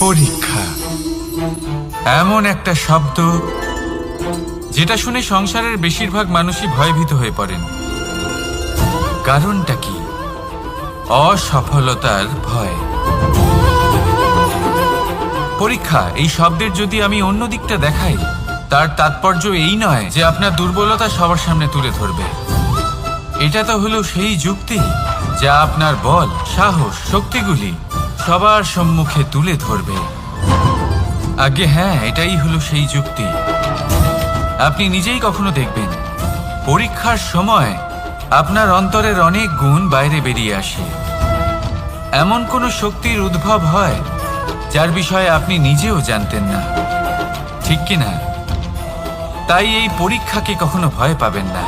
পরীক্ষা এমন একটা শব্দ যেটা শুনে সংসারের বেশিরভাগ মানুষই ভয়ভীত হয়ে পড়েন। কারণটা কি? অসফলতার ভয়। পরীক্ষা এই শব্দের যদি আমি অন্য দিকটা দেখাই, তার তাৎপর্য এই নয় যে আপনার দুর্বলতা সবার সামনে তুলে ধরবে। এটা তো হলো সেই যুক্তি যা আপনার বল, সাহস, শক্তিগুলি সবার সম্মুখে তুলে ধরবে। আগে হ্যাঁ, এটাই হলো সেই যুক্তি। আপনি নিজেই কখনো দেখবেন পরীক্ষার সময় আপনার অন্তরের অনেক গুণ বাইরে বেরিয়ে আসে। এমন কোনো শক্তির উদ্ভব হয় যার বিষয়ে আপনি নিজেও জানতেন না, ঠিক কিনা? তাই এই পরীক্ষাকে কখনো ভয় পাবেন না।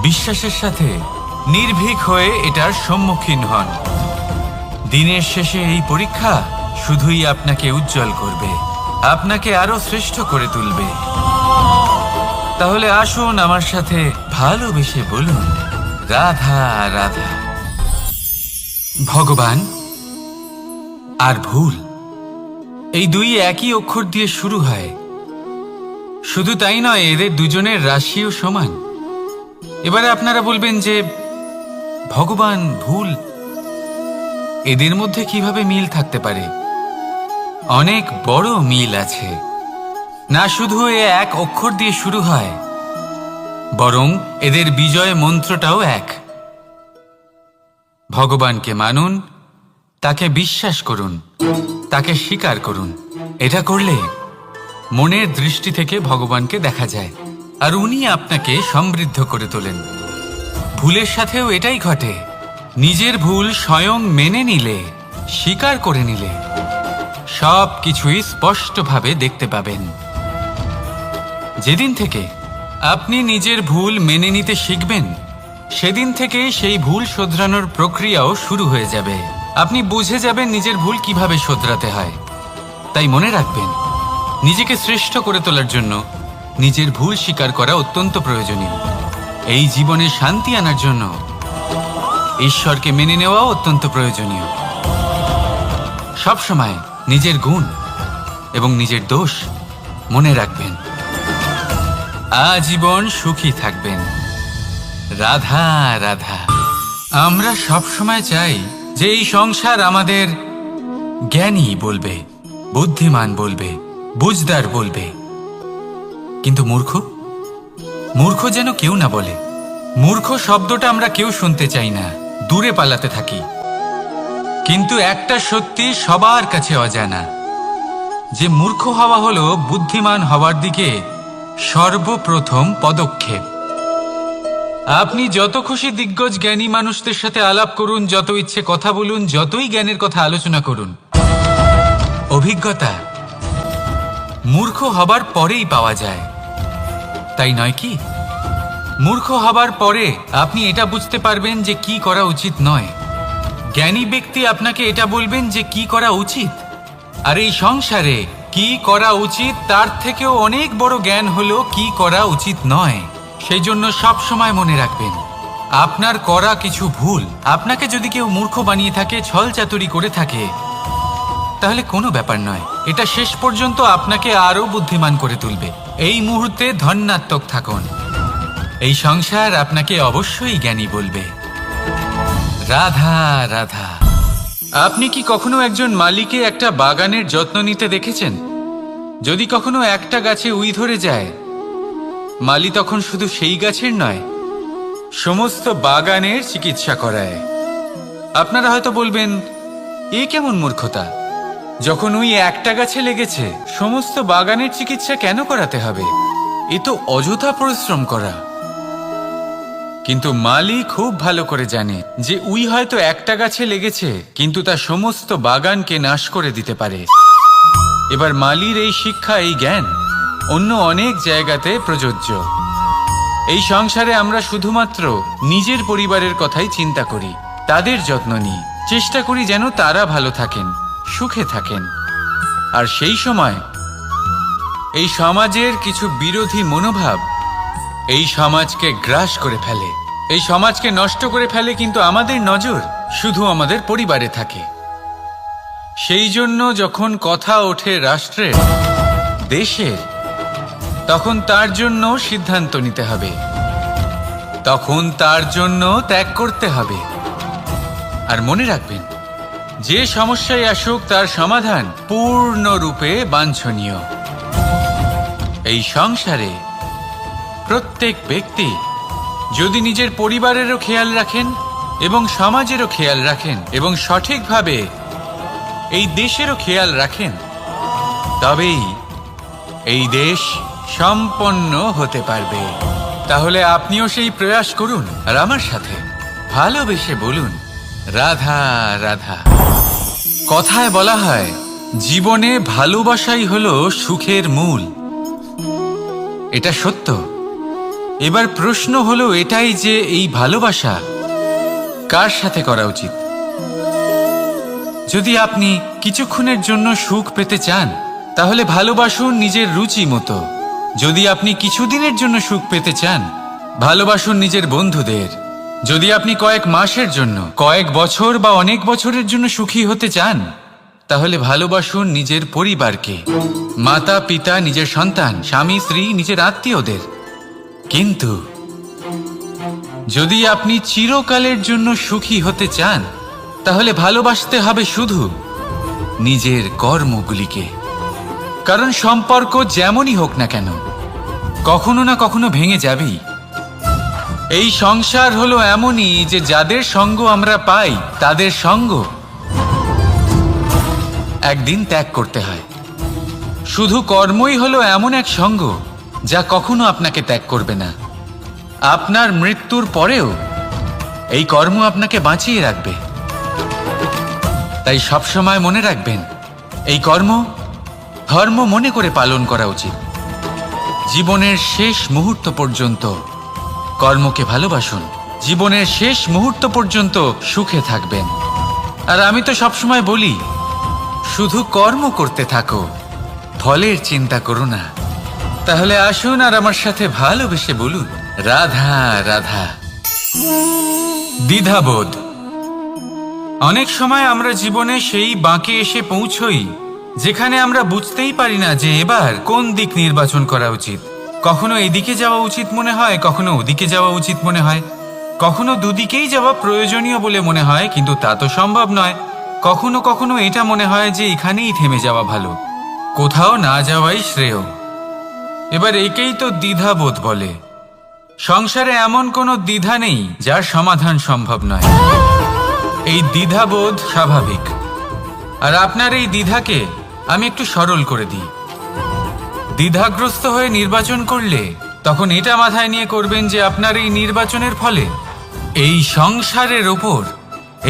বিশ্বাসের সাথে নির্ভীক হয়ে এটার সম্মুখীন হন। দিনের শেষে এই পরীক্ষা শুধুই আপনাকে উজ্জ্বল করবে, আপনাকে আরো শ্রেষ্ঠ করে তুলবে। তাহলে আসুন আমার সাথে ভালোবেসে বলুন, রাধা রাধা। ভগবান আর ভুল, এই দুই একই অক্ষর দিয়ে শুরু হয়। শুধু তাই নয়, এদের দুজনের রাশিও সমান। এবারে আপনারা বলবেন যে ভগবান, ভুল, এদের মধ্যে কিভাবে মিল থাকতে পারে? অনেক বড় মিল আছে। না শুধু এ এক অক্ষর দিয়ে শুরু হয়, বরং এদের বিজয় মন্ত্রটাও এক। ভগবানকে মানুন, তাকে বিশ্বাস করুন, তাকে স্বীকার করুন। এটা করলে মনের দৃষ্টি থেকে ভগবানকে দেখা যায়, আর উনি আপনাকে সমৃদ্ধ করে তোলেন। ভুলের সাথেও এটাই ঘটে। নিজের ভুল স্বয়ং মেনে নিলে, স্বীকার করে নিলে সব কিছুই স্পষ্টভাবে দেখতে পাবেন। যেদিন থেকে আপনি নিজের ভুল মেনে নিতে শিখবেন, সেদিন থেকে সেই ভুল শোধরানোর প্রক্রিয়াও শুরু হয়ে যাবে। আপনি বুঝে যাবেন নিজের ভুল কিভাবে শোধরাতে হয়। তাই মনে রাখবেন, নিজেকে শ্রেষ্ঠ করে তোলার জন্য নিজের ভুল স্বীকার করা অত্যন্ত প্রয়োজনীয়। এই জীবনে শান্তি আনার জন্য ঈশ্বরকে মেনে নেওয়াও অত্যন্ত প্রয়োজনীয়। সবসময় নিজের গুণ এবং নিজের দোষ মনে রাখবেন। আজীবন সুখী থাকবেন। রাধা রাধা। আমরা সবসময় চাই যে এই সংসার আমাদের জ্ঞানী বলবে, বুদ্ধিমান বলবে, বুঝদার বলবে, কিন্তু মূর্খ, মূর্খ যেন কেউ না বলে। মূর্খ শব্দটা আমরা কেউ শুনতে চাই না, দূরে পালাতে থাকি। কিন্তু একটা সত্যি সবার কাছে অজানা, যে মূর্খ হওয়া হলো বুদ্ধিমান হওয়ার দিকে সর্বপ্রথম পদক্ষেপ। আপনি যত খুশি দিগ্গজ জ্ঞানী মানুষদের সাথে আলাপ করুন, যত ইচ্ছে কথা বলুন, যতই জ্ঞানের কথা আলোচনা করুন, অভিজ্ঞতা মূর্খ হবার পরেই পাওয়া যায়, তাই নয় কি? মূর্খ হবার পরে আপনি এটা বুঝতে পারবেন যে কি করা উচিত নয়। জ্ঞানী ব্যক্তি আপনাকে এটা বলবেন যে কি করা উচিত। আর এই সংসারে কি করা উচিত তার থেকেও অনেক বড় জ্ঞান হলো কি করা উচিত নয়। সেই জন্য সব সময় মনে রাখবেন, আপনার করা কিছু ভুল আপনাকে যদি কেউ মূর্খ বানিয়ে থাকে, ছল চাতুরি করে থাকে, তাহলে কোনো ব্যাপার নয়। এটা শেষ পর্যন্ত আপনাকে আরো বুদ্ধিমান করে তুলবে। এই মুহূর্তে ধন্যাত্মক থাকুন। এই সংসার আপনাকে অবশ্যই জ্ঞানী বলবে। রাধা রাধা। আপনি কি কখনো একজন মালিকে একটা বাগানের যত্ন নিতে দেখেছেন? যদি কখনো একটা গাছে উই ধরে যায়, মালি তখন শুধু সেই গাছের নয়, সমস্ত বাগানের চিকিৎসা করায়। আপনারা হয়তো বলবেন, এ কেমন মূর্খতা? যখন উই একটা গাছে লেগেছে, সমস্ত বাগানের চিকিৎসা কেন করাতে হবে? এ তো অযথা পরিশ্রম করা। কিন্তু মালি খুব ভালো করে জানে যে উই হয়তো একটা গাছে লেগেছে, কিন্তু তা সমস্ত বাগানকে নাশ করে দিতে পারে। এবার মালির এই শিক্ষা, এই জ্ঞান অন্য অনেক জায়গাতে প্রযোজ্য। এই সংসারে আমরা শুধুমাত্র নিজের পরিবারের কথাই চিন্তা করি, তাদের যত্ন নিই, চেষ্টা করি যেন তারা ভালো থাকেন, সুখে থাকেন। আর সেই সময় এই সমাজের কিছু বিরোধী মনোভাব এই সমাজকে গ্রাস করে ফেলে, এই সমাজকে নষ্ট করে ফেলে। কিন্তু আমাদের নজর শুধু আমাদের পরিবারে থাকে। সেই জন্য যখন কথা ওঠে রাষ্ট্রের, দেশের, তখন তার জন্য সিদ্ধান্ত নিতে হবে, তখন তার জন্য ত্যাগ করতে হবে। আর মনে রাখবেন, যে সমস্যায় আসুক তার সমাধান পূর্ণরূপে বাঞ্ছনীয়। এই সংসারে প্রত্যেক ব্যক্তি যদি নিজের পরিবারেরও খেয়াল রাখেন এবং সমাজেরও খেয়াল রাখেন এবং সঠিকভাবে এই দেশেরও খেয়াল রাখেন, তবেই এই দেশ সম্পন্ন হতে পারবে। তাহলে আপনিও সেই প্রয়াস করুন আর আমার সাথে ভালোবেসে বলুন, রাধা রাধা। কথায় বলা হয়, জীবনে ভালোবাসাই হলো সুখের মূল। এটা সত্য। এবার প্রশ্ন হলো এটাই যে এই ভালোবাসা কার সাথে করা উচিত। যদি আপনি কিছুক্ষণের জন্য সুখ পেতে চান, তাহলে ভালোবাসুন নিজের রুচি মতো। যদি আপনি কিছুদিনের জন্য সুখ পেতে চান, ভালোবাসুন নিজের বন্ধুদের। যদি আপনি কয়েক মাসের জন্য, কয়েক বছর বা অনেক বছরের জন্য সুখী হতে চান, তাহলে ভালোবাসুন নিজের পরিবারকে, মাতা পিতা, নিজের সন্তান, স্বামী স্ত্রী, নিজের আত্মীয়দের। কিন্তু যদি আপনি চিরকালের জন্য সুখী হতে চান, তাহলে ভালোবাসতে হবে শুধু নিজের কর্মগুলিকে। কারণ সম্পর্ক যেমনই হোক না কেন, কখনো না কখনো ভেঙে যাবেই। এই সংসার হলো এমনই যে যাদের সঙ্গ আমরা পাই, তাদের সঙ্গ একদিন ত্যাগ করতে হয়। শুধু কর্মই হলো এমন এক সঙ্গ যা কখনো আপনাকে ত্যাগ করবে না। আপনার মৃত্যুর পরেও এই কর্ম আপনাকে বাঁচিয়ে রাখবে। তাই সবসময় মনে রাখবেন, এই কর্ম ধর্ম মনে করে পালন করা উচিত। জীবনের শেষ মুহূর্ত পর্যন্ত কর্মকে ভালোবাসুন। জীবনের শেষ মুহূর্ত পর্যন্ত সুখে থাকবেন। আর আমি তো সবসময় বলি, শুধু কর্ম করতে থাকো, ফলের চিন্তা করো না। তাহলে আসুন আর আমার সাথে ভালোবেসে বলুন, রাধা রাধা। দ্বিধাবোধ। অনেক সময় আমরা জীবনে সেই বাঁকে এসে পৌঁছই যেখানে আমরা বুঝতেই পারি না যে এবার কোন দিক নির্বাচন করা উচিত। কখনো এদিকে যাওয়া উচিত মনে হয়, কখনো ওদিকে যাওয়া উচিত মনে হয়, কখনো দুদিকেই যাওয়া প্রয়োজনীয় বলে মনে হয়, কিন্তু তা তো সম্ভব নয়। কখনো কখনো এটা মনে হয় যে এখানেই থেমে যাওয়া ভালো, কোথাও না যাওয়াই শ্রেয়। এবার একেই তো দ্বিধাবোধ বলে। সংসারে এমন কোনো দ্বিধা নেই যার সমাধান সম্ভব নয়। এই দ্বিধাবোধ স্বাভাবিক। আর আপনার এই দ্বিধাকে আমি একটু সরল করে দিই। দ্বিধাগ্রস্ত হয়ে নির্বাচন করলে তখন এটা মাথায় নিয়ে করবেন যে আপনার এই নির্বাচনের ফলে এই সংসারের ওপর,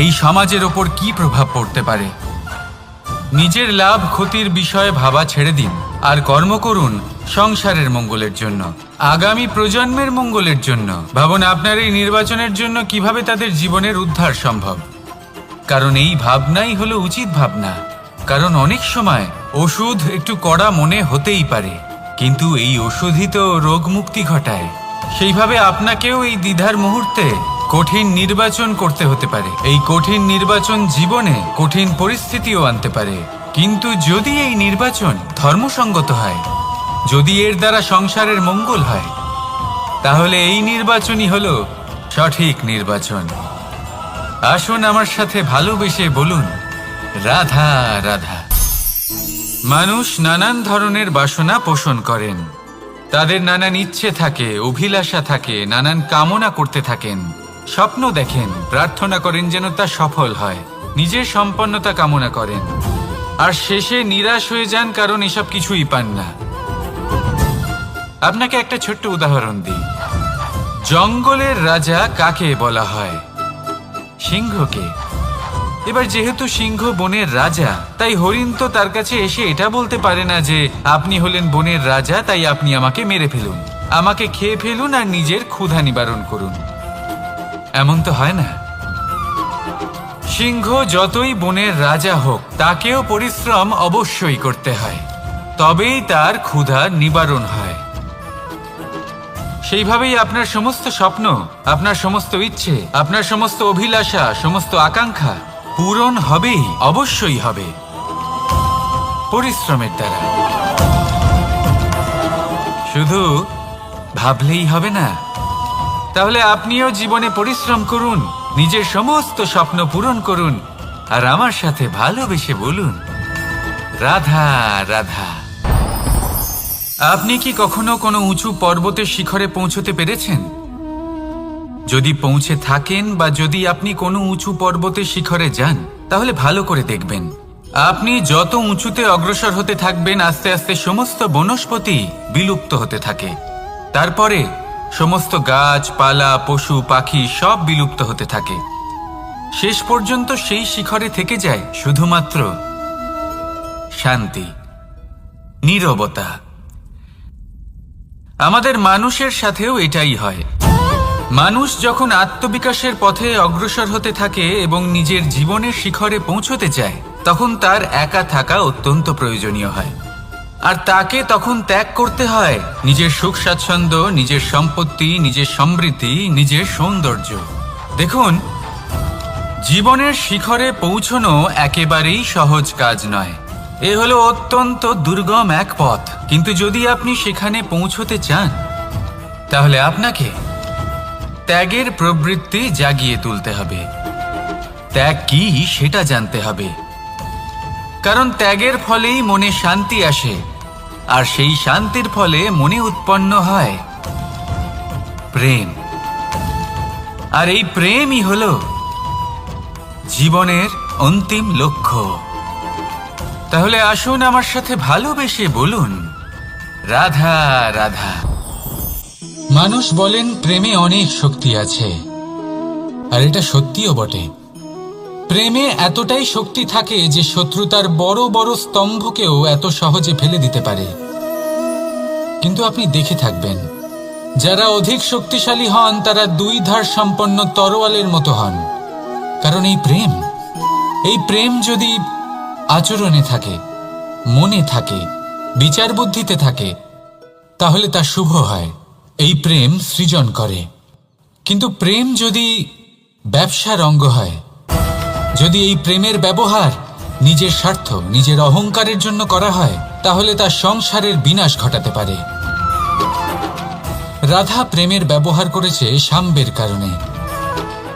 এই সমাজের ওপর কি প্রভাব পড়তে পারে। নিজের লাভ ক্ষতির বিষয়ে ভাবা ছেড়ে দিন আর কর্ম করুন সংসারের মঙ্গলের জন্য, আগামী প্রজন্মের মঙ্গলের জন্য। ভাবুন আপনার এই নির্বাচনের জন্য কিভাবে তাদের জীবনের উদ্ধার সম্ভব। কারণ এই ভাবনাই হলো উচিত ভাবনা। কারণ অনেক সময় ওষুধ একটু কড়া মনে হতেই পারে, কিন্তু এই ওষুধই তো রোগ মুক্তি ঘটায়। সেইভাবে আপনাকেও এই দ্বিধার মুহূর্তে কঠিন নির্বাচন করতে হতে পারে। এই কঠিন নির্বাচন জীবনে কঠিন পরিস্থিতিও আনতে পারে, কিন্তু যদি এই নির্বাচন ধর্মসঙ্গত হয়, যদি এর দ্বারা সংসারের মঙ্গল হয়, তাহলে এই নির্বাচনই হলো সঠিক নির্বাচন। আসুন আমার সাথে ভালোবেসে বলুন, রাধা রাধা। মানুষ নানান ধরনের বাসনা পোষণ করেন। তাদের নানান ইচ্ছে থাকে, অভিলাষা থাকে, নানান কামনা করতে থাকেন, স্বপ্ন দেখেন, প্রার্থনা করেন যেন তা সফল হয়, নিজের সম্পন্নতা কামনা করেন, আর শেষে নিরাশ হয়ে যান কারণ এসব কিছুই পান না। আপনাকে একটা ছোট্ট উদাহরণ দিই। জঙ্গলের রাজা কাকে বলা হয়? সিংহকে। এবার যেহেতু সিংহ বনের রাজা, তাই হরিণ তো তার কাছে এসে এটা বলতে পারে না যে আপনি হলেন বনের রাজা, তাই আপনি আমাকে মেরে ফেলুন, আমাকে খেয়ে ফেলুন আর নিজের ক্ষুধা নিবারণ করুন। এমন তো হয় না। সিংহ যতই বনের রাজা হোক, তাকেও পরিশ্রম অবশ্যই করতে হয়, তবেই তার ক্ষুধা নিবারণ হয়। সেইভাবেই আপনার সমস্ত স্বপ্ন, আপনার সমস্ত ইচ্ছে, আপনার সমস্ত অভিলাষা, সমস্ত আকাঙ্ক্ষা পূরণ হবেই, অবশ্যই হবে। পরিশ্রমের দ্বারা। শুধু ভাবলেই হবে না, তাহলে আপনিও জীবনে পরিশ্রম করুন, নিজের সমস্ত স্বপ্ন পূরণ করুন, আর আমার সাথে ভালোবেসে বলুন, রাধা রাধা। আপনি কি কখনো কোনো উঁচু পর্বতের শিখরে পৌঁছতে পেরেছেন? যদি পৌঁছে থাকেন বা যদি আপনি কোনো উঁচু পর্বতের শিখরে যান, তাহলে ভালো করে দেখবেন, আপনি যত উঁচুতে অগ্রসর হতে থাকবেন আস্তে আস্তে সমস্ত বনস্পতি বিলুপ্ত হতে থাকে। তারপরে সমস্ত গাছপালা, পশু পাখি সব বিলুপ্ত হতে থাকে। শেষ পর্যন্ত সেই শিখরে থেকে যায় শুধুমাত্র শান্তি, নীরবতা। আমাদের মানুষের সাথেও এটাই হয়। মানুষ যখন আত্মবিকাশের পথে অগ্রসর হতে থাকে এবং নিজের জীবনের শিখরে পৌঁছতে চায়, তখন তার একা থাকা অত্যন্ত প্রয়োজনীয় হয়। আর তাকে তখন ত্যাগ করতে হয় নিজের সুখ স্বাচ্ছন্দ্য, নিজের সম্পত্তি, নিজের সমৃদ্ধি, নিজের সৌন্দর্য। দেখুন, জীবনের শিখরে পৌঁছনো একেবারেই সহজ কাজ নয়। এ হলো অত্যন্ত দুর্গম এক পথ। কিন্তু যদি আপনি সেখানে পৌঁছতে চান, তাহলে আপনাকে ত্যাগের প্রবৃত্তি জাগিয়ে তুলতে হবে। ত্যাগ কি সেটা জানতে হবে, কারণ ত্যাগের ফলেই মনে শান্তি আসে, আর সেই শান্তির ফলে মনে উৎপন্ন হয় প্রেম। আর এই প্রেমই হলো জীবনের অন্তিম লক্ষ্য। তাহলে আসুন আমার সাথে ভালোবেসে বলুন, রাধা রাধা। মানুষ বলেন প্রেমে অনেক শক্তি আছে, আর এটা সত্যিও বটে। প্রেমে এতটাই শক্তি থাকে যে শত্রুতার বড় বড় স্তম্ভকেও এত সহজে ফেলে দিতে পারে। কিন্তু আপনি দেখে থাকবেন, যারা অধিক শক্তিশালী হন তারা দুই ধার সম্পন্ন তরোয়ালের মতো হন। কারণ এই প্রেম যদি আচরণে থাকে, মনে থাকে, বিচার বুদ্ধিতে থাকে, তাহলে তা শুভ হয়। এই প্রেম সৃজন করে। কিন্তু প্রেম যদি ব্যবসার অঙ্গ হয়, যদি এই প্রেমের ব্যবহার নিজের স্বার্থ, নিজের অহংকারের জন্য করা হয়, তাহলে তা সংসারের বিনাশ ঘটাতে পারে। রাধা প্রেমের ব্যবহার করেছে শাম্বের কারণে,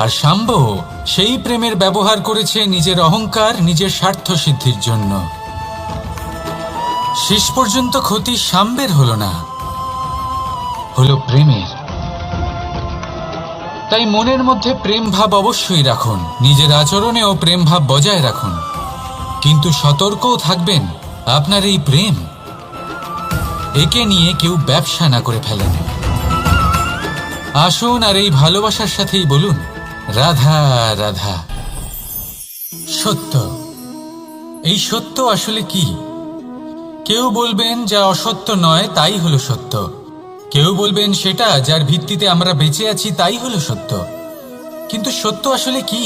আর শাম্ব সেই প্রেমের ব্যবহার করেছে নিজের অহংকার, নিজের স্বার্থ সিদ্ধির জন্য। শেষ পর্যন্ত ক্ষতি শাম্বের হলো না, হলো প্রেমের। তাই মনের মধ্যে প্রেম ভাব অবশ্যই রাখুন, নিজের আচরণেও প্রেম ভাব বজায় রাখুন, কিন্তু সতর্কও থাকবেন আপনার এই প্রেম, একে নিয়ে কেউ ব্যবসা না করে ফেলেন। আসুন আর এই ভালোবাসার সাথেই বলুন, রাধা রাধা। সত্য, এই সত্য আসলে কি? কেউ বলবেন যা অসত্য নয় তাই হলো সত্য, কেউ বলবেন সেটা যার ভিত্তিতে আমরা বেঁচে আছি তাই হলো সত্য। কিন্তু সত্য আসলে কি?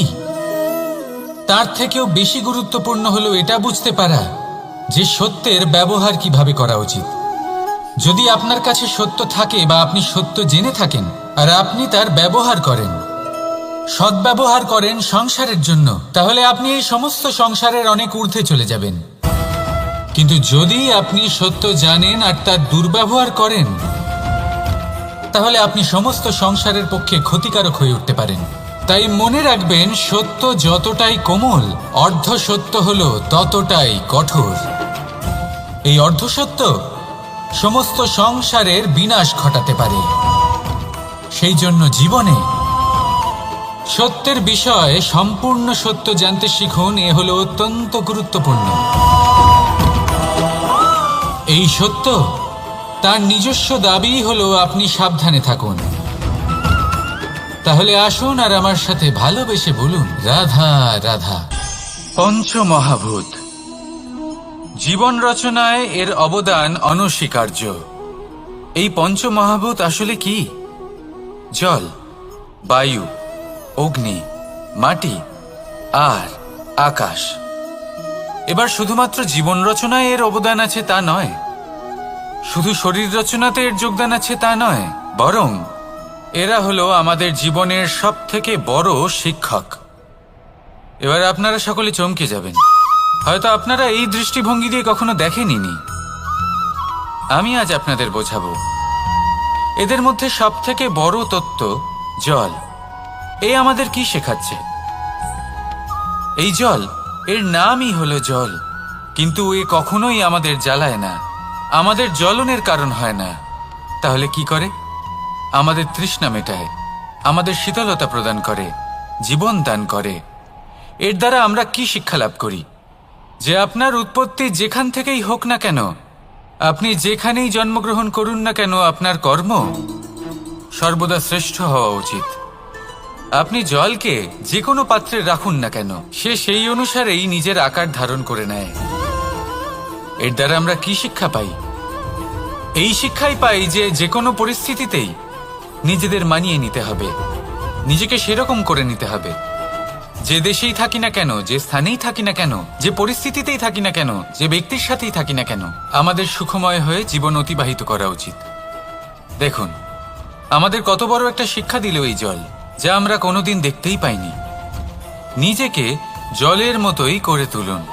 তার থেকেও বেশি গুরুত্বপূর্ণ হলো এটা বুঝতে পারা যে সত্যের ব্যবহার কিভাবে করা উচিত। যদি আপনার কাছে সত্য থাকে বা আপনি সত্য জেনে থাকেন আর আপনি তার ব্যবহার করেন, সদ্ব্যবহার করেন সংসারের জন্য, তাহলে আপনি এই সমস্ত সংসারের অনেক ঊর্ধ্বে চলে যাবেন। কিন্তু যদি আপনি সত্য জানেন আর তার দুর্ব্যবহার করেন, তাহলে আপনি সমস্ত সংসারের পক্ষে ক্ষতিকারক হয়ে উঠতে পারেন। তাই মনে রাখবেন, সত্য যতটাই কোমল, অর্ধ সত্য হলো ততটাই কঠোর। এই অর্ধসত্য সমস্ত সংসারের বিনাশ ঘটাতে পারে। সেই জন্য জীবনে সত্যের বিষয়ে সম্পূর্ণ সত্য জানতে শিখুন। এ হলো অত্যন্ত গুরুত্বপূর্ণ। এই সত্য তার নিজস্ব দাবি হলো আপনি সাবধানে থাকুন। তাহলে আসুন আর আমার সাথে ভালোবেসে বলুন, রাধা রাধা। পঞ্চমহাভূত, জীবন রচনায় এর অবদান অনস্বীকার্য। এই পঞ্চমহাভূত আসলে কি? জল, বায়ু, অগ্নি, মাটি আর আকাশ। এবার শুধুমাত্র জীবন রচনায় এর অবদান আছে তা নয়, শুধু শরীর রচনাতে এর যোগদান আছে তা নয়, বরং এরা হলো আমাদের জীবনের সবথেকে বড় শিক্ষক। এবার আপনারা সকলে চমকে যাবেন। হয়তো আপনারা এই দৃষ্টিভঙ্গি দিয়ে কখনো দেখেননি। আমি আজ আপনাদের বোঝাবো। এদের মধ্যে সবথেকে বড় তত্ত্ব জল। এ আমাদের কি শেখাচ্ছে? এই জল, এর নামই হলো জল, কিন্তু এ কখনোই আমাদের জ্বালায় না, আমাদের জ্বলনের কারণ হয় না। তাহলে কি করে? আমাদের তৃষ্ণা মেটায়, আমাদের শীতলতা প্রদান করে, জীবন দান করে। এর দ্বারা আমরা কি শিক্ষা লাভ করি? যে আপনার উৎপত্তি যেখান থেকেই হোক না কেন, আপনি যেখানেই জন্মগ্রহণ করুন না কেন, আপনার কর্ম সর্বদা শ্রেষ্ঠ হওয়া উচিত। আপনি জলকে যে কোনো পাত্রে রাখুন না কেন, সে সেই অনুসারেই নিজের আকার ধারণ করে নেয়। এর দ্বারা আমরা কি শিক্ষা পাই? এই শিক্ষাই পাই যে যে কোনো পরিস্থিতিতেই নিজেদের মানিয়ে নিতে হবে, নিজেকে সেরকম করে নিতে হবে। যে দেশেই থাকি না কেন, যে স্থানেই থাকি না কেন, যে পরিস্থিতিতেই থাকি না কেন, যে ব্যক্তির সাথেই থাকি না কেন, আমাদের সুখময় হয়ে জীবন অতিবাহিত করা উচিত। দেখুন, আমাদের কত বড় একটা শিক্ষা দিল এই জল, যা আমরা কোনোদিন দেখতেই পাইনি। নিজেকে জলের মতোই করে তুলুন।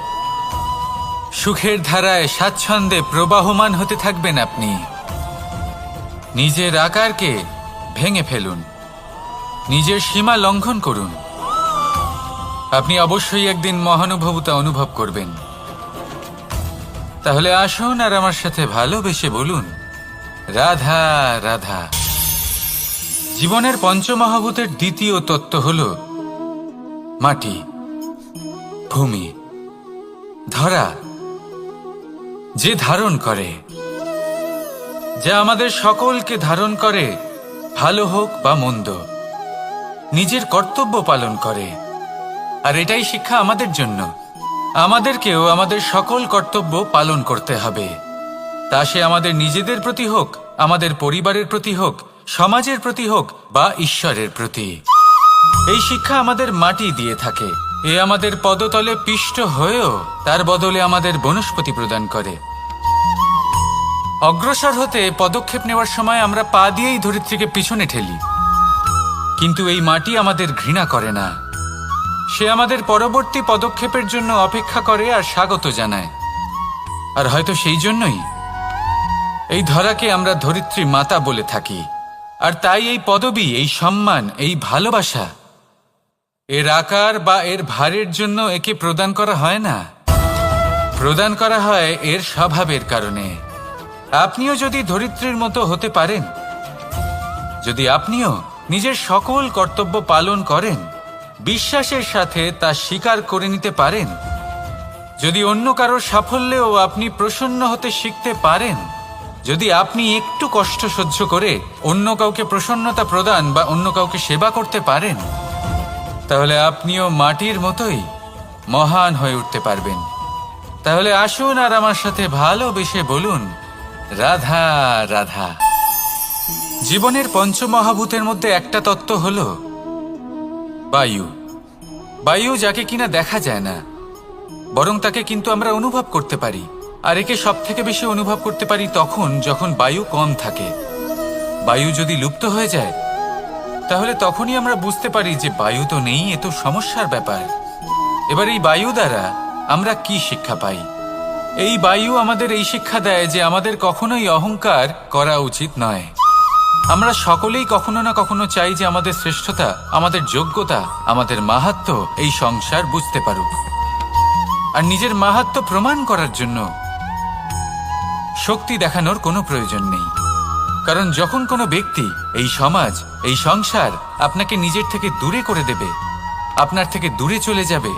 সুখের ধারায় স্বাচ্ছন্দ্যে প্রবাহমান হতে থাকবেন আপনি। নিজের আকারকে ভেঙে ফেলুন, নিজের সীমা লঙ্ঘন করুন। আপনি অবশ্যই একদিন মহানুভবতা অনুভব করবেন। তাহলে আসুন আর আমার সাথে ভালোবেসে বলুন, রাধা রাধা। জীবনের পঞ্চমহাভূতের দ্বিতীয় তত্ত্ব হল মাটি, ভূমি, ধরা, যে ধারণ করে, যা আমাদের সকলকে ধারণ করে, ভালো হোক বা মন্দ, নিজের কর্তব্য পালন করে। আর এটাই শিক্ষা আমাদের জন্য। আমাদেরকেও আমাদের সকল কর্তব্য পালন করতে হবে, তা সে আমাদের নিজেদের প্রতি হোক, আমাদের পরিবারের প্রতি হোক, সমাজের প্রতি হোক বা ঈশ্বরের প্রতি। এই শিক্ষা আমাদের মাটি দিয়ে থাকে। এ আমাদের পদতলে পিষ্ট হয়েও তার বদলে আমাদের বনস্পতি প্রদান করে। অগ্রসর হতে পদক্ষেপ নেওয়ার সময় আমরা পা দিয়েই ধরিত্রীকে পিছনে ঠেলি, কিন্তু এই মাটি আমাদের ঘৃণা করে না। সে আমাদের পরবর্তী পদক্ষেপের জন্য অপেক্ষা করে আর স্বাগত জানায়। আর হয়তো সেই জন্যই এই ধরাকে আমরা ধরিত্রী মাতা বলে থাকি। আর তাই এই পদবী, এই সম্মান, এই ভালোবাসা এর আকার বা এর ভারের জন্য একে প্রদান করা হয় না, প্রদান করা হয় এর স্বভাবের কারণে। আপনিও যদি ধরিত্রীর মতো হতে পারেন, যদি আপনিও নিজের সকল কর্তব্য পালন করেন, বিশ্বাসের সাথে তা স্বীকার করে নিতে পারেন, যদি অন্য কারোর সাফল্যেও আপনি প্রসন্ন হতে শিখতে পারেন, যদি আপনি একটু কষ্ট সহ্য করে অন্য কাউকে প্রসন্নতা প্রদান বা অন্য কাউকে সেবা করতে পারেন, তাহলে আপনিও মাটির মতোই মহান হয়ে উঠতে পারবেন। তাহলে আসুন আর আমার সাথে ভালোবেসে বলুন, রাধা রাধা। জীবনের পঞ্চমহাভূতের মধ্যে একটা তত্ত্ব হল বায়ু। বায়ু যাকে কিনা দেখা যায় না, বরং তাকে কিন্তু আমরা অনুভব করতে পারি। আর একে সব থেকে বেশি অনুভব করতে পারি তখন যখন বায়ু কম থাকে। বায়ু যদি লুপ্ত হয়ে যায়, তাহলে তখনই আমরা বুঝতে পারি যে বায়ু তো নেই, এ তো সমস্যার ব্যাপার। এবার এই বায়ু দ্বারা আমরা কি শিক্ষা পাই? এই বায়ু আমাদের এই শিক্ষা দেয় যে আমাদের কখনোই অহংকার করা উচিত নয়। আমরা সকলেই কখনো না কখনো চাই যে আমাদের শ্রেষ্ঠতা, আমাদের যোগ্যতা, আমাদের মাহাত্ম্য এই সংসার বুঝতে পারুক। আর নিজের মাহাত্ম্য প্রমাণ করার জন্য শক্তি দেখানোর কোনো প্রয়োজন নেই। কারণ যখন কোনো ব্যক্তি, এই সমাজ, এই সংসার আপনাকে নিজের থেকে দূরে করে দেবে, আপনার থেকে দূরে চলে যাবে,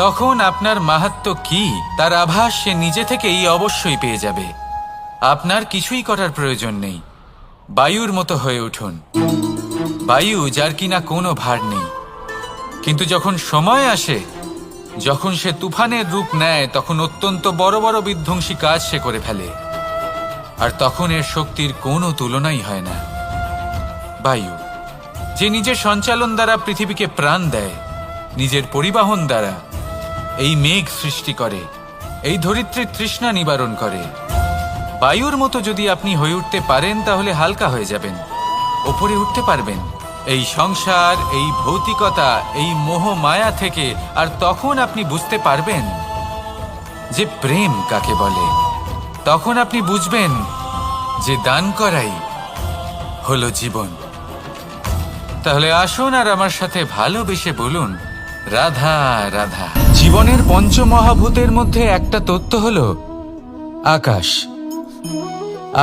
তখন আপনার মাহাত্ম্য কি তার আভাস সে নিজে থেকেই অবশ্যই পেয়ে যাবে। আপনার কিছুই করার প্রয়োজন নেই। বায়ুর মতো হয়ে উঠুন। বায়ু যার কিনা কোনো ভার নেই, কিন্তু যখন সময় আসে, যখন সে তুফানের রূপ নেয়, তখন অত্যন্ত বড় বড় বিধ্বংসী কাজ সে করে ফেলে। আর তখন এর শক্তির কোনো তুলনাই হয় না। বায়ু যে নিজের সঞ্চালন দ্বারা পৃথিবীকে প্রাণ দেয়, নিজের পরিবহন দ্বারা এই মেঘ সৃষ্টি করে, এই ধরিত্রীর তৃষ্ণা নিবারণ করে। বায়ুর মতো যদি আপনি হয়ে উঠতে পারেন, তাহলে হালকা হয়ে যাবেন, ওপরে উঠতে পারবেন এই সংসার, এই ভৌতিকতা, এই মোহ মায়া থেকে। আর তখন আপনি বুঝতে পারবেন যে প্রেম কাকে বলে। তখন আপনি বুঝবেন যে দান করাই হলো জীবন। তাহলে আসুন আর আমার সাথে ভালোবেসে বলুন, রাধা রাধা। জীবনের পঞ্চমহাভূতের মধ্যে একটা তত্ত্ব হলো আকাশ।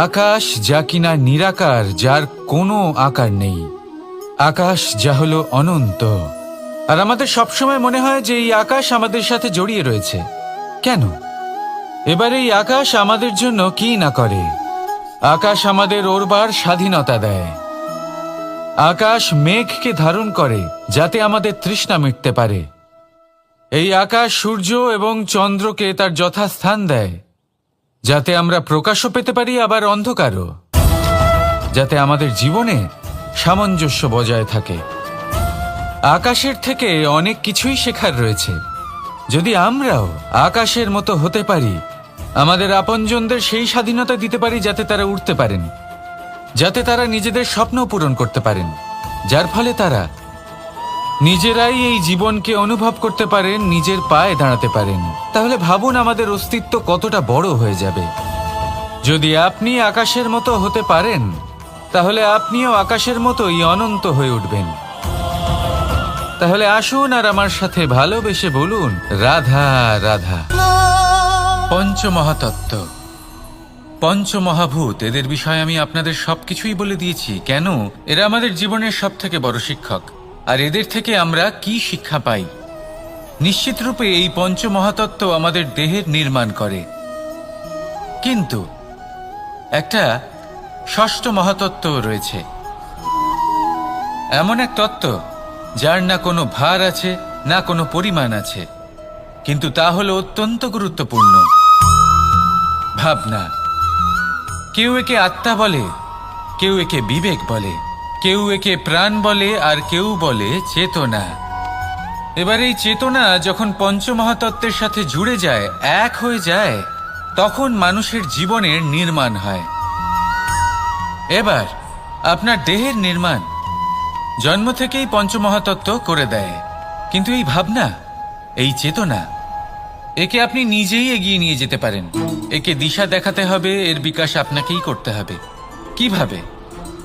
আকাশ যা কিনা নিরাকার, যার কোনো আকার নেই। আকাশ যা হলো অনন্ত। আর আমাদের সবসময় মনে হয় যে এই আকাশ আমাদের সাথে জড়িয়ে রয়েছে। কেন? এবার এই আকাশ আমাদের জন্য কি না করে। আকাশ আমাদের ওড়বার স্বাধীনতা দেয়। আকাশ মেঘকে ধারণ করে যাতে আমাদের তৃষ্ণা মিটতে পারে। এই আকাশ সূর্য এবং চন্দ্রকে তার যথাস্থান দেয় যাতে আমরা প্রকাশও পেতে পারি, আবার অন্ধকারও, যাতে আমাদের জীবনে সামঞ্জস্য বজায় থাকে। আকাশের থেকে অনেক কিছুই শেখার রয়েছে। যদি আমরাও আকাশের মতো হতে পারি, আমাদের আপনজনদের সেই স্বাধীনতা দিতে পারি যাতে তারা উঠতে পারেন, যাতে তারা নিজেদের স্বপ্ন পূরণ করতে পারেন, যার ফলে তারা নিজেরাই এই জীবনকে অনুভব করতে পারেন, নিজের পায়ে দাঁড়াতে পারেন, তাহলে ভাবুন আমাদের অস্তিত্ব কতটা বড় হয়ে যাবে। যদি আপনি আকাশের মতো হতে পারেন, তাহলে আপনিও আকাশের মতোই অনন্ত হয়ে উঠবেন। তাহলে আসুন আর আমার সাথে ভালোবেসে বলুন, রাধা রাধা। পঞ্চমহাতত্ত্ব, পঞ্চমহাভূত, এদের বিষয়ে আমি আপনাদের সবকিছুই বলে দিয়েছি। কেন? এরা আমাদের জীবনের সব থেকে বড় শিক্ষক। আর এদের থেকে আমরা কি শিক্ষা পাই? নিশ্চিত রূপে এই পঞ্চমহাতত্ত্ব আমাদের দেহের নির্মাণ করে, কিন্তু একটা ষষ্ঠ মহাতত্ত্ব রয়েছে। এমন এক তত্ত্ব যার না কোনো ভার আছে, না কোনো পরিমাণ আছে, কিন্তু তা হলো অত্যন্ত গুরুত্বপূর্ণ, ভাবনা। কেউ একে আত্মা বলে, কেউ একে বিবেক বলে, কেউ একে প্রাণ বলে, আর কেউ বলে চেতনা। এবার এই চেতনা যখন পঞ্চমহাতত্ত্বের সাথে জুড়ে যায়, এক হয়ে যায়, তখন মানুষের জীবনের নির্মাণ হয়। এবার আপনার দেহের নির্মাণ জন্ম থেকেই পঞ্চমহাতত্ত্ব করে দেয়, কিন্তু এই ভাবনা, এই চেতনা, একে আপনি নিজেই এগিয়ে নিয়ে যেতে পারেন। একে দিশা দেখাতে হবে, এর বিকাশ আপনাকেই করতে হবে। কিভাবে?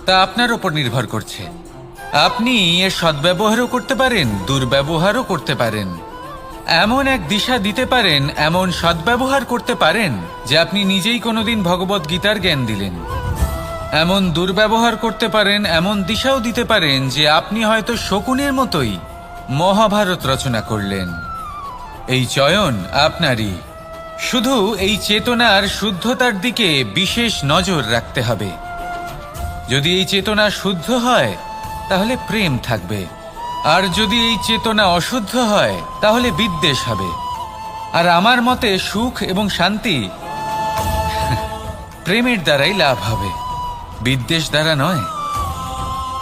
তা আপনার ওপর নির্ভর করছে। আপনি এর সদ্ব্যবহারও করতে পারেন, দুর্ব্যবহারও করতে পারেন। এমন এক দিশা দিতে পারেন, এমন সদ্ব্যবহার করতে পারেন যে আপনি নিজেই কোনোদিন ভগবত গীতার জ্ঞান দিলেন। এমন দুর্ব্যবহার করতে পারেন, এমন দিশাও দিতে পারেন যে আপনি হয়তো শকুনের মতোই মহাভারত রচনা করলেন। এই চয়ন আপনারই। শুধু এই চেতনার শুদ্ধতার দিকে বিশেষ নজর রাখতে হবে। যদি এই চেতনা শুদ্ধ হয়, তাহলে প্রেম থাকবে। আর যদি এই চেতনা অশুদ্ধ হয়, তাহলে বিদ্বেষ হবে। আর আমার মতে সুখ এবং শান্তি প্রেমের দ্বারাই লাভ হবে, বিদ্বেষ দ্বারা নয়।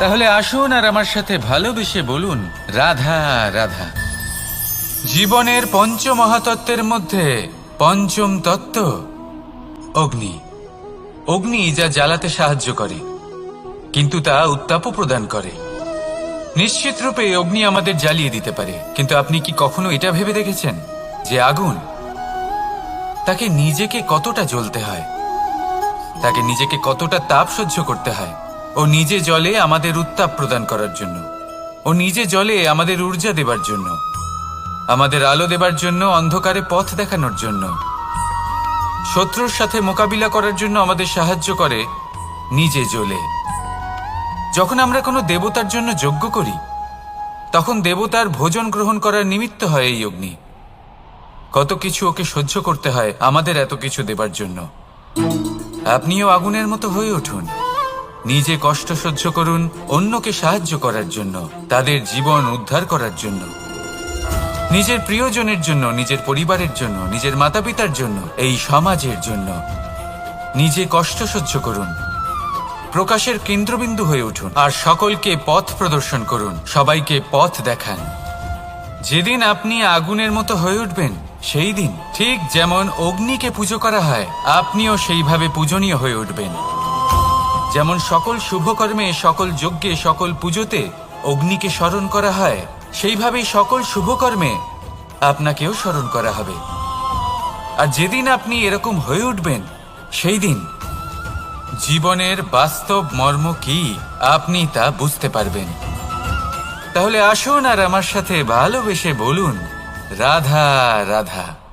তাহলে আসুন আর আমার সাথে ভালোবেসে বলুন, রাধা রাধা। জীবনের পঞ্চমহাতত্ত্বের মধ্যে পঞ্চম তত্ত্ব অগ্নি। অগ্নি যা জ্বালাতে সাহায্য করে, কিন্তু তা উত্তাপও প্রদান করে। নিশ্চিত রূপে অগ্নি আমাদের জ্বালিয়ে দিতে পারে, কিন্তু আপনি কি কখনো এটা ভেবে দেখেছেন যে আগুন, তাকে নিজেকে কতটা জ্বলতে হয়, তাকে নিজেকে কতটা তাপ সহ্য করতে হয়? ও নিজে জ্বলে আমাদের উত্তাপ প্রদান করার জন্য, ও নিজে জ্বলে আমাদের ঊর্জা দেবার জন্য, আমাদের আলো দেবার জন্য, অন্ধকারে পথ দেখানোর জন্য, শত্রুর সাথে মোকাবিলা করার জন্য আমাদের সাহায্য করে, নিজে জ্বলে। যখন আমরা কোনো দেবতার জন্য যজ্ঞ করি, তখন দেবতার ভোজন গ্রহণ করার নিমিত্ত হয় এই অগ্নি। কত কিছু ওকে সহ্য করতে হয় আমাদের এত কিছু দেবার জন্য। আপনিও আগুনের মতো হয়ে উঠুন, নিজে কষ্ট সহ্য করুন অন্যকে সাহায্য করার জন্য, তাদের জীবন উদ্ধার করার জন্য, নিজের প্রিয়জনের জন্য, নিজের পরিবারের জন্য, নিজের মাতা পিতার জন্য, এই সমাজের জন্য। নিজে কষ্ট সহ্য করুন, প্রকাশের কেন্দ্রবিন্দু হয়ে উঠুন, আর সকলকে পথ প্রদর্শন করুন, সবাইকে পথ দেখান। যেদিন আপনি আগুনের মতো হয়ে উঠবেন, সেই দিন ঠিক যেমন অগ্নিকে পুজো করা হয়, আপনিও সেইভাবে পূজনীয় হয়ে উঠবেন। যেমন সকল শুভকর্মে, সকল যজ্ঞে, সকল পুজোতে অগ্নিকে স্মরণ করা হয়, সেইভাবেই সকল শুভকর্মে আপনাকেও স্মরণ করা হবে। আর যেদিন আপনি এরকম হয়ে উঠবেন, সেই দিন জীবনের বাস্তব মর্ম কি আপনি তা বুঝতে পারবেন। তাহলে আসুন আর আমার সাথে ভালোবেসে বলুন, রাধা রাধা।